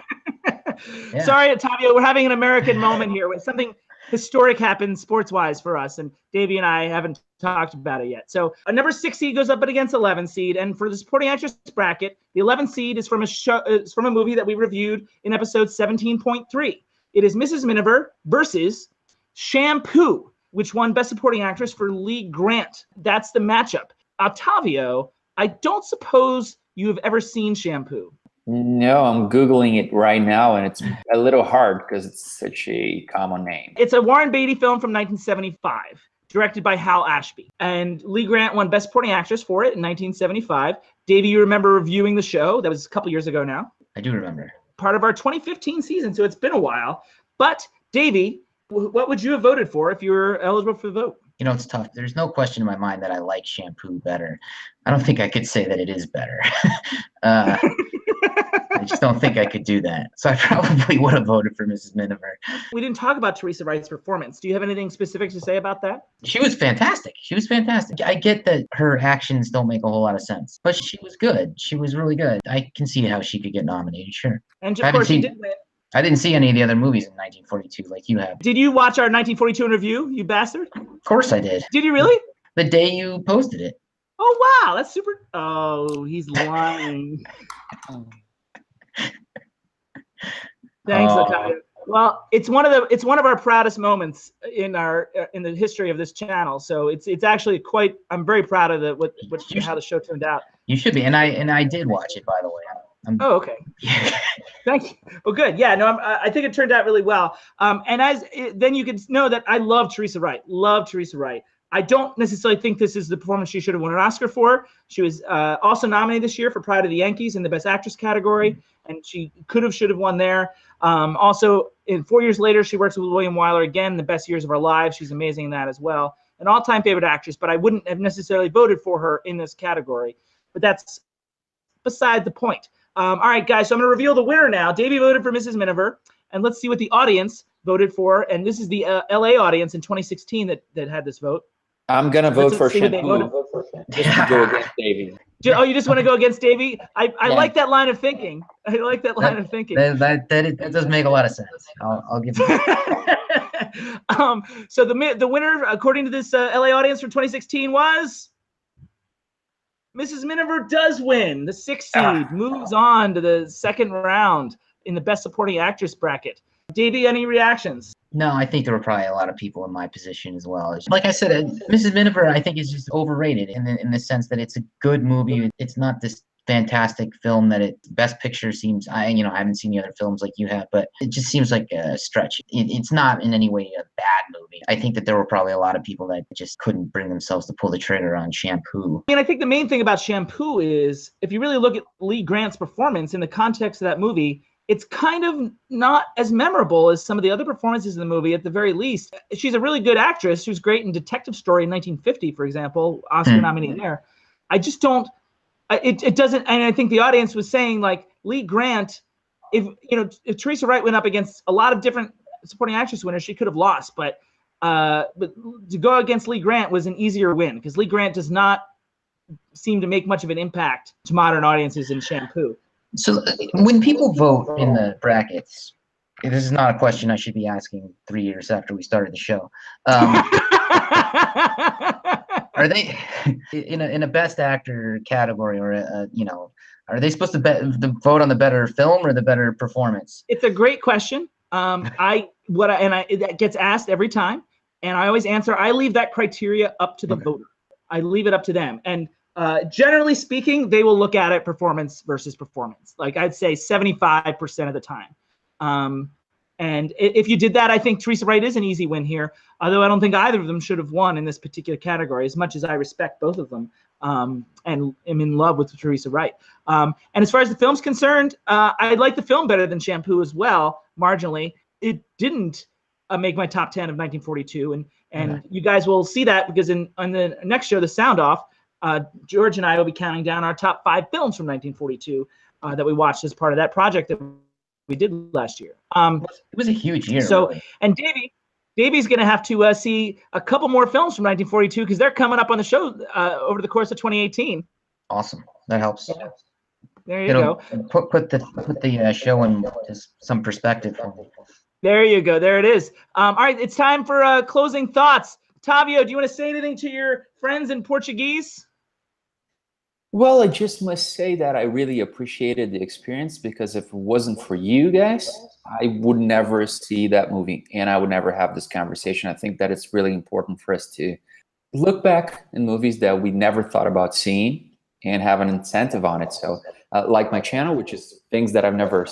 Sorry, Ottavio, we're having an American moment here when something historic happened sports-wise for us, and Davey and I haven't talked about it yet. So a number 6 seed goes up against 11 seed, and for the Supporting Actress bracket, the 11 seed is from a movie that we reviewed in episode 17.3. It is Mrs. Miniver versus Shampoo, which won Best Supporting Actress for Lee Grant. That's the matchup. Ottavio, I don't suppose you have ever seen Shampoo. No, I'm Googling it right now, and it's a little hard because it's such a common name. It's a Warren Beatty film from 1975, directed by Hal Ashby. And Lee Grant won Best Supporting Actress for it in 1975. Davey, you remember reviewing the show. That was a couple years ago now. I do remember. Part of our 2015 season, so it's been a while. But, Davey, what would you have voted for if you were eligible for the vote? You know, it's tough. There's no question in my mind that I like Shampoo better. I don't think I could say that it is better. I just don't think I could do that. So I probably would have voted for Mrs. Miniver. We didn't talk about Teresa Wright's performance. Do you have anything specific to say about that? She was fantastic. She was fantastic. I get that her actions don't make a whole lot of sense, but she was good. She was really good. I can see how she could get nominated, sure. And of course, she did win. I didn't see any of the other movies in 1942 like you have. Did you watch our 1942 in review, you bastard? Of course I did. Did you really? The day you posted it. Oh, wow. That's super. Oh, he's lying. Thanks, Ottavio. Well, it's one of our proudest moments in the history of this channel. So it's actually quite. I'm very proud of how the show turned out. You should be, and I did watch it, by the way. Oh, okay. Thank you. Well, good. Yeah, no, I think it turned out really well. And then you can know that I love Teresa Wright. Love Teresa Wright. I don't necessarily think this is the performance she should have won an Oscar for. She was also nominated this year for Pride of the Yankees in the Best Actress category, and she should have won there. Also, 4 years later, she works with William Wyler again, The Best Years of Our Lives. She's amazing in that as well. An all-time favorite actress, but I wouldn't have necessarily voted for her in this category. But that's beside the point. All right, guys, so I'm going to reveal the winner now. Davey voted for Mrs. Miniver, and let's see what the audience voted for. And this is the LA audience in 2016 that had this vote. I'm going to vote for Shampoo. Just to go against Davey. Oh, you just want to go against Davey? I like that line of thinking. I like that line of thinking. That does make a lot of sense. I'll give you that. So the winner, according to this LA audience for 2016, was Mrs. Miniver does win. The 6th seed moves on to the second round in the Best Supporting Actress bracket. Davey, any reactions? No, I think there were probably a lot of people in my position as well. Like I said, Mrs. Miniver, I think, is just overrated in the sense that it's a good movie. It's not this fantastic film that Best Picture seems. I haven't seen the other films like you have, but it just seems like a stretch. It's not in any way a bad movie. I think that there were probably a lot of people that just couldn't bring themselves to pull the trigger on Shampoo. And I think the main thing about Shampoo is, if you really look at Lee Grant's performance in the context of that movie, it's kind of not as memorable as some of the other performances in the movie, at the very least. She's a really good actress. She was great in Detective Story in 1950, for example, Oscar nominee there. I just don't. It doesn't, and I think the audience was saying, like, Lee Grant, if Teresa Wright went up against a lot of different supporting actress winner, she could have lost, but to go against Lee Grant was an easier win because Lee Grant does not seem to make much of an impact to modern audiences in Shampoo. So when people vote in the brackets, this is not a question I should be asking 3 years after we started the show. Are they in a best actor category, or are they supposed to vote on the better film or the better performance? It's a great question. That gets asked every time, and I always answer. I leave that criteria up to the voter. I leave it up to them, and generally speaking, they will look at it performance versus performance. Like I'd say 75% of the time. And if you did that, I think Teresa Wright is an easy win here. Although I don't think either of them should have won in this particular category, as much as I respect both of them and am in love with Teresa Wright. And as far as the film's concerned, I like the film better than Shampoo as well, marginally. It didn't make my top 10 of 1942, and you guys will see that because on the next show, The Sound Off, George and I will be counting down our top 5 films from 1942 that we watched as part of that project that we did last year. It was a huge year. So, really. And Davey's going to have to see a couple more films from 1942 because they're coming up on the show over the course of 2018. Awesome. That helps. Yeah. There you go. Put the show in some perspective for me. There you go. There it is. All right, it's time for closing thoughts. Tavio, do you want to say anything to your friends in Portuguese? Well, I just must say that I really appreciated the experience, because if it wasn't for you guys, I would never see that movie and I would never have this conversation. I think that it's really important for us to look back in movies that we never thought about seeing and have an incentive on it. So like my channel, which is things that I've never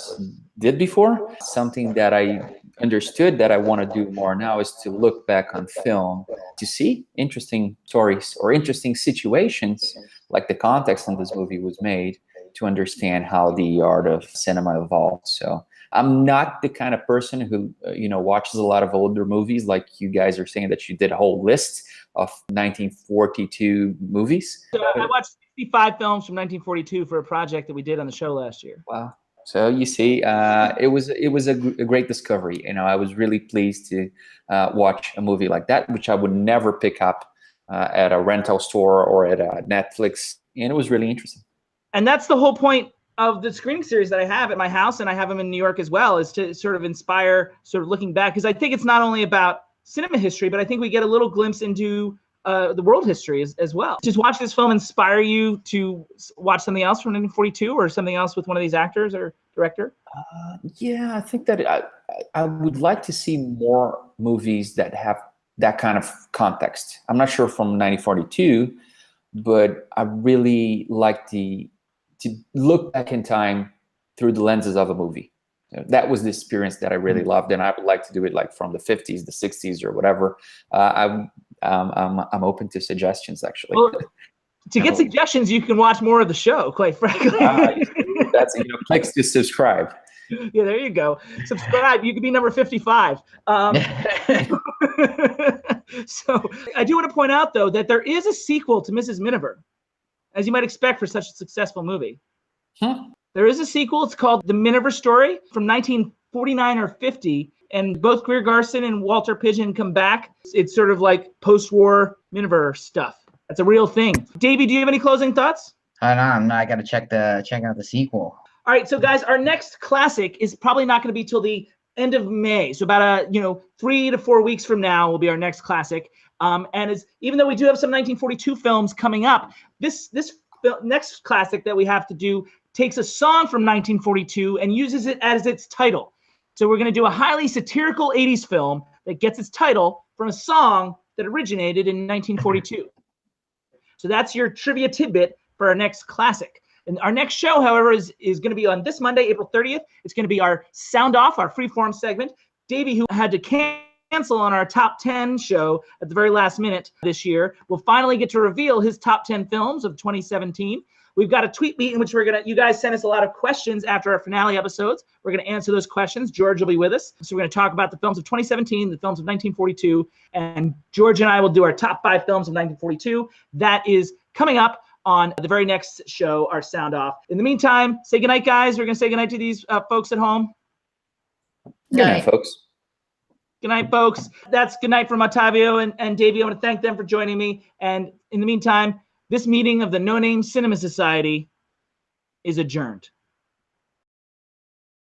did before, something that I understood that I want to do more now is to look back on film to see interesting stories or interesting situations, like the context in this movie was made, to understand how the art of cinema evolved. So I'm not the kind of person who watches a lot of older movies like you guys are saying that you did a whole list of 1942 movies. So I watched 65 films from 1942 for a project that we did on the show last year. Wow. So you see, it was a great discovery. I was really pleased to watch a movie like that, which I would never pick up at a rental store or at a Netflix, and it was really interesting. And that's the whole point of the screening series that I have at my house, and I have them in New York as well, is to sort of inspire, sort of looking back, because I think it's not only about cinema history, but I think we get a little glimpse into the world history as well. Just watch this film inspire you to watch something else from 1942 or something else with one of these actors or director? Yeah, I think that I would like to see more movies that have that kind of context. I'm not sure from 1942, but I really like to look back in time through the lenses of a movie. That was the experience that I really loved, and I would like to do it like from the 50s, the 60s, or whatever. I'm open to suggestions, actually. Well, to get suggestions, you can watch more of the show, quite frankly. That's clicks to subscribe. Yeah, there you go. Subscribe. You could be number 55. So I do want to point out, though, that there is a sequel to Mrs. Miniver, as you might expect for such a successful movie. There is a sequel. It's called The Miniver Story from 1949 or 50. And both Greer Garson and Walter Pidgeon come back. It's sort of like post-war Miniver stuff. That's a real thing. Davey, do you have any closing thoughts? I got to check out the sequel. All right, so guys, our next classic is probably not going to be till the end of May. So about 3 to 4 weeks from now will be our next classic. And even though we do have some 1942 films coming up, this next classic that we have to do takes a song from 1942 and uses it as its title. So we're going to do a highly satirical 80s film that gets its title from a song that originated in 1942. So that's your trivia tidbit for our next classic. And our next show, however, is going to be on this Monday, April 30th. It's going to be our Sound Off, our freeform segment. Davey, who had to cancel on our top 10 show at the very last minute this year, will finally get to reveal his top 10 films of 2017. We've got a tweet meet in which you guys sent us a lot of questions after our finale episodes. We're going to answer those questions. George will be with us. So we're going to talk about the films of 2017, the films of 1942, and George and I will do our top 5 films of 1942. That is coming up on the very next show, our Sound Off. In the meantime, say goodnight, guys. We're going to say goodnight to these folks at home. Good night, folks. Good night, folks. That's good night from Ottavio and Davey. I want to thank them for joining me. And in the meantime, this meeting of the No Name Cinema Society is adjourned.